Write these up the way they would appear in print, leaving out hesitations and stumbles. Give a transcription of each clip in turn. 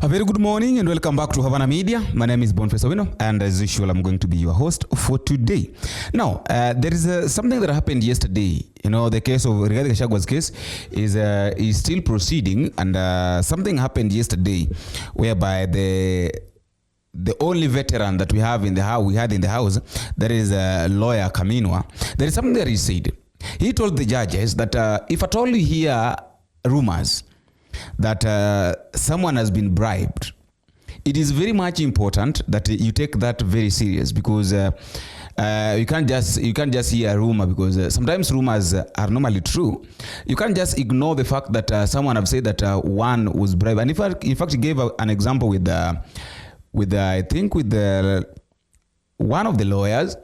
A very good morning and welcome back to Havana Media. My name is Boniface Owino, and as usual, I'm going to be your host for today. Now, there is something that happened yesterday. You know, the case of Gachagua's case is still proceeding, and something happened yesterday whereby the only veteran that we had in the house, that is lawyer Khaminwa, there is something that he said. He told the judges that if at all you hear rumors that someone has been bribed, it is very much important that you take that very serious, because you can't just hear a rumor, because sometimes rumors are normally true. You can't just ignore the fact that someone have said that one was bribed. And in fact he gave an example with one of the lawyers,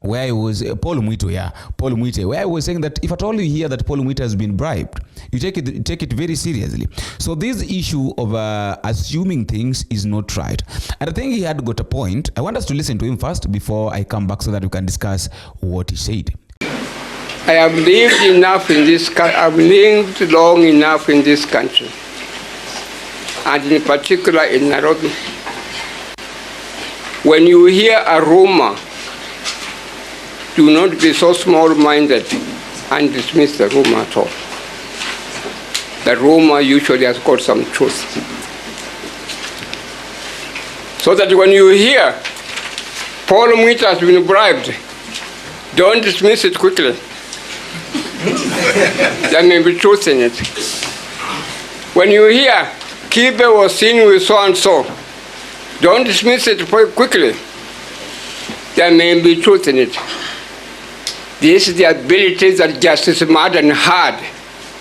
where it was Paul Mwite, where I was saying that if at all you hear that Paul Mwite has been bribed, you take it very seriously. So this issue of assuming things is not right, and I think he had got a point. I want us to listen to him first before I come back so that we can discuss what he said. I have lived enough in this country. I've lived long enough in this country, and in particular in Nairobi. When you hear a rumor, do not be so small-minded and dismiss the rumor at all. The rumor usually has got some truth. So that when you hear Paul Mwite has been bribed, don't dismiss it quickly. There may be truth in it. When you hear Kibe was seen with so-and-so, don't dismiss it quickly. There may be truth in it. This is the ability that Justice Madden had,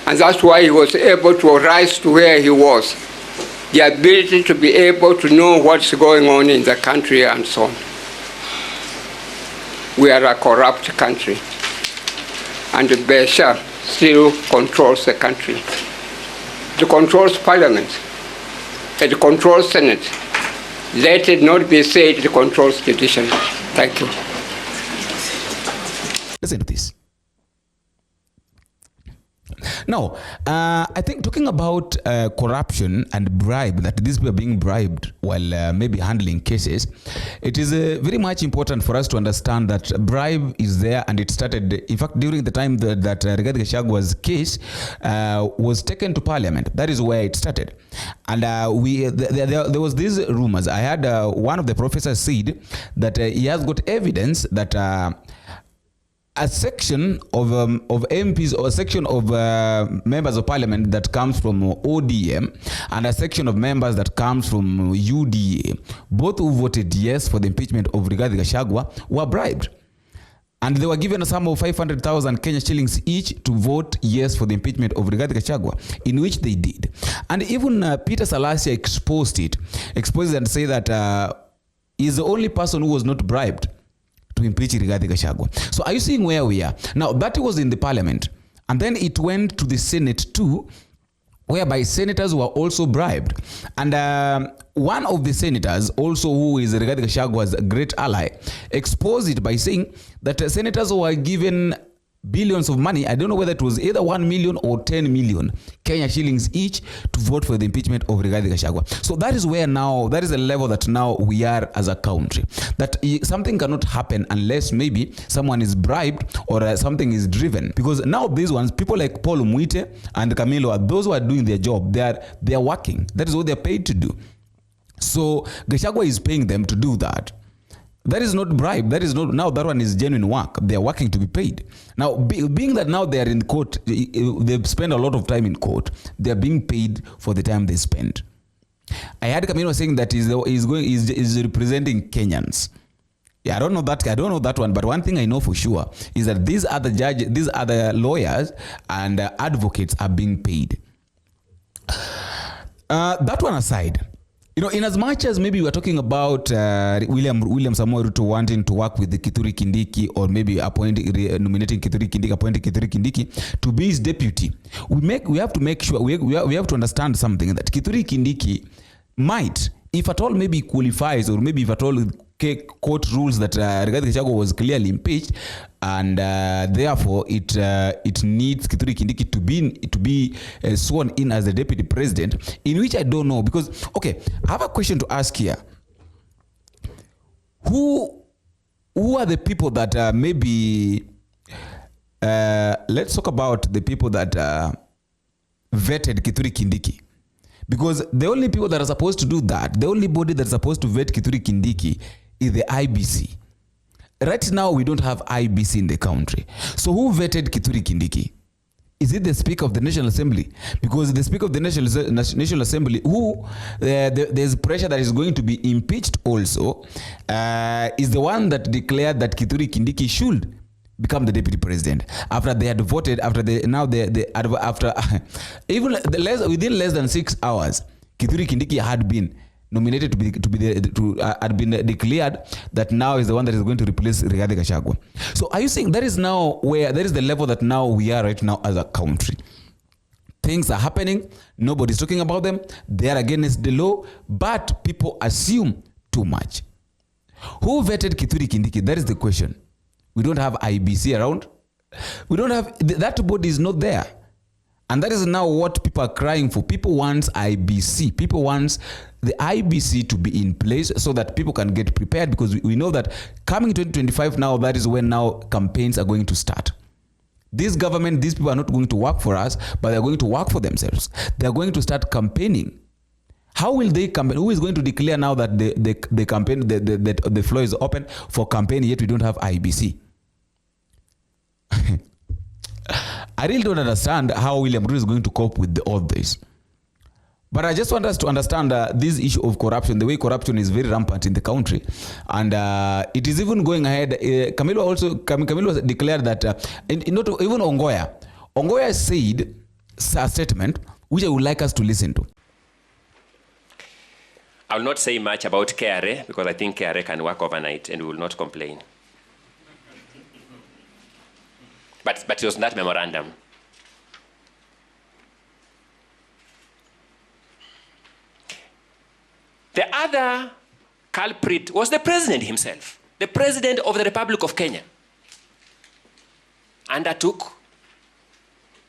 and that's why he was able to rise to where he was. The ability to be able to know what's going on in the country and so on. We are a corrupt country, and Besha still controls the country. It controls Parliament. It controls Senate. Let it not be said it controls Judiciary. Thank you. Listen to this. Now, I think talking about corruption and bribe, that these people are being bribed while maybe handling cases, it is very much important for us to understand that bribe is there, and it started, in fact, during the time that Gachagua's case was taken to Parliament. That is where it started. And there was these rumors. I had one of the professors said that he has got evidence that a section of MPs, or a section of members of parliament that comes from ODM, and a section of members that comes from UDA, both who voted yes for the impeachment of Gachagua, were bribed. And they were given a sum of 500,000 Kenya shillings each to vote yes for the impeachment of Gachagua, in which they did. And even Peter Salasia exposed it and said that he's the only person who was not bribed to impeach Gachagua. So are you seeing where we are? Now, that was in the parliament. And then it went to the Senate too, whereby senators were also bribed. And one of the senators, also who is Gachagua's great ally, exposed it by saying that senators were given billions of money. I don't know whether it was either 1 million or 10 million Kenya shillings each to vote for the impeachment of Gachagua. So that is where now, that is a level that now we are as a country. That something cannot happen unless maybe someone is bribed or something is driven. Because now these ones, people like Paul Mwite and Khaminwa, those who are doing their job, they are working. That is what they are paid to do. So Gachagua is paying them to do that. That is not bribe. That is not, now that one is genuine work. They are working to be paid. Now, being that now they are in court, they spend a lot of time in court, they are being paid for the time they spend. I heard Khaminwa saying that he's representing Kenyans. Yeah, I don't know that one, but one thing I know for sure is that these other lawyers and advocates are being paid. That one aside, you know, in as much as maybe we're talking about William Samoei Ruto wanting to work with the Kithure Kindiki, or maybe nominating Kithure Kindiki, appointing Kithure Kindiki to be his deputy, we have to make sure, we have to understand something, that Kithure Kindiki might, if at all maybe qualifies, or maybe if at all court rules that Rigathi Gachagua was clearly impeached, and therefore it needs Kithure Kindiki to be sworn in as the deputy president, in which I don't know, because okay, I have a question to ask here. Who are the people that maybe let's talk about the people that vetted Kithure Kindiki, because the only people that are supposed to do that, the only body that's supposed to vet Kithure Kindiki is the IBC. Right now we don't have IBC in the country. So who vetted Kithure Kindiki? Is it the Speaker of the National Assembly? Because the Speaker of the National Assembly, who there's pressure that is going to be impeached also, is the one that declared that Kithure Kindiki should become the deputy president after they had voted, after even within less than 6 hours, Kithure Kindiki had been nominated had been declared that now is the one that is going to replace Rigathi Gachagua. So are you saying that is now where, that is the level that now we are right now as a country? Things are happening, nobody's talking about them, they are against the law, but people assume too much. Who vetted Kithure Kindiki? That is the question. We don't have IBC around. We don't have, that body is not there. And that is now what people are crying for. People want IBC. People want the IBC to be in place so that people can get prepared, because we know that coming 2025 now, that is when now campaigns are going to start. This government, these people are not going to work for us, but they're going to work for themselves. They're going to start campaigning. How will they campaign? Who is going to declare now that the campaign, the floor is open for campaign, yet we don't have IBC? I really don't understand how William Ruto is going to cope with all this. But I just want us to understand this issue of corruption, the way corruption is very rampant in the country. And it is even going ahead. Khaminwa declared that, not even Ongoya said a statement which I would like us to listen to. I will not say much about KRA, because I think KRA can work overnight and we will not complain. But it was that memorandum. The other culprit was the president himself. The president of the Republic of Kenya undertook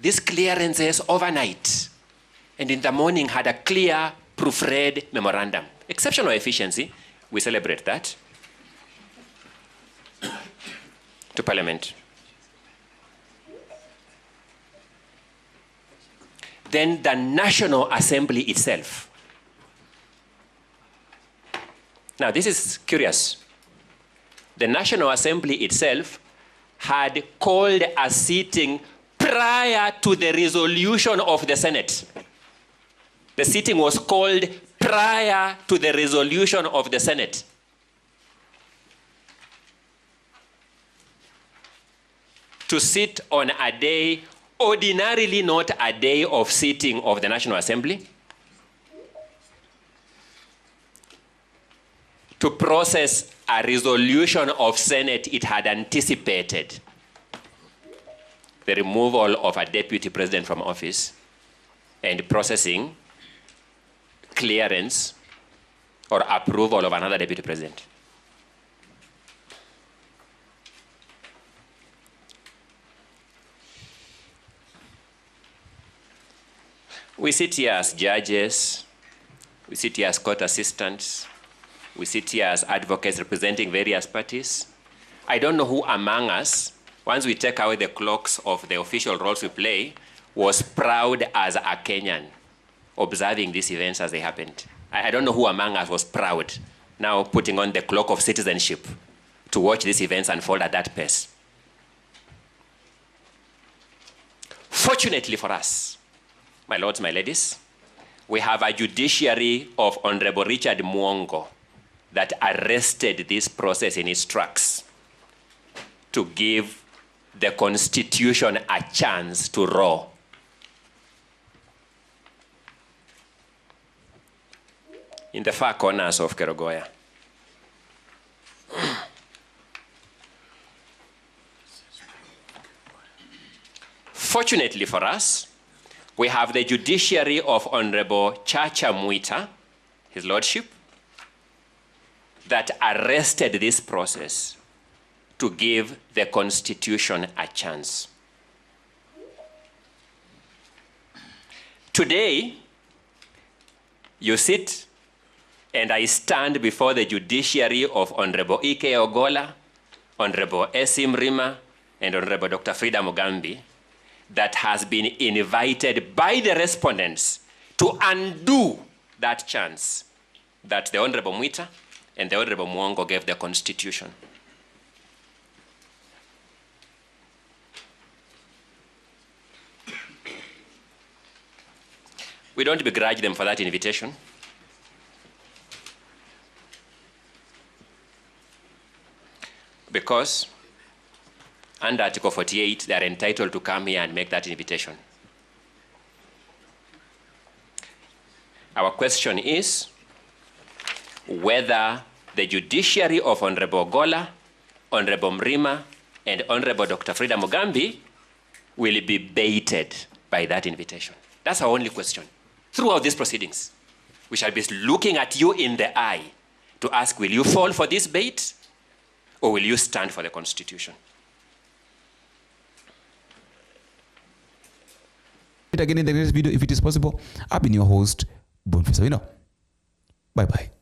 these clearances overnight, and in the morning had a clear, proofread memorandum. Exceptional efficiency. We celebrate that. To Parliament. Then the National Assembly itself. Now this is curious. The National Assembly itself had called a sitting prior to the resolution of the Senate. The sitting was called prior to the resolution of the Senate. To sit on a day, ordinarily not a day of sitting of the National Assembly, to process a resolution of Senate it had anticipated, the removal of a deputy president from office, and processing clearance or approval of another deputy president. We sit here as judges, we sit here as court assistants, we sit here as advocates representing various parties. I don't know who among us, once we take away the cloaks of the official roles we play, was proud as a Kenyan observing these events as they happened. I don't know who among us was proud now putting on the cloak of citizenship to watch these events unfold at that pace. Fortunately for us, my lords, my ladies, we have a judiciary of Honorable Richard Mwongo that arrested this process in its tracks to give the Constitution a chance to roar. In the far corners of Kerogoya. Fortunately for us, we have the judiciary of Honorable Chacha Mwita, His Lordship, that arrested this process to give the Constitution a chance. Today, you sit and I stand before the judiciary of Honorable Ike Ogola, Honorable Esim Rima, and Honorable Dr. Frida Mugambi, that has been invited by the respondents to undo that chance that the Honorable Mwita and the Honorable Mwongo gave the Constitution. We don't begrudge them for that invitation. Because under Article 48, they are entitled to come here and make that invitation. Our question is whether the judiciary of Honorable Ogola, Honorable Mrima, and Honorable Dr. Frida Mugambi will be baited by that invitation. That's our only question. Throughout these proceedings, we shall be looking at you in the eye to ask, will you fall for this bait or will you stand for the Constitution? Again in the next video, if it is possible. I've been your host, Boniface Awino. Bye-bye.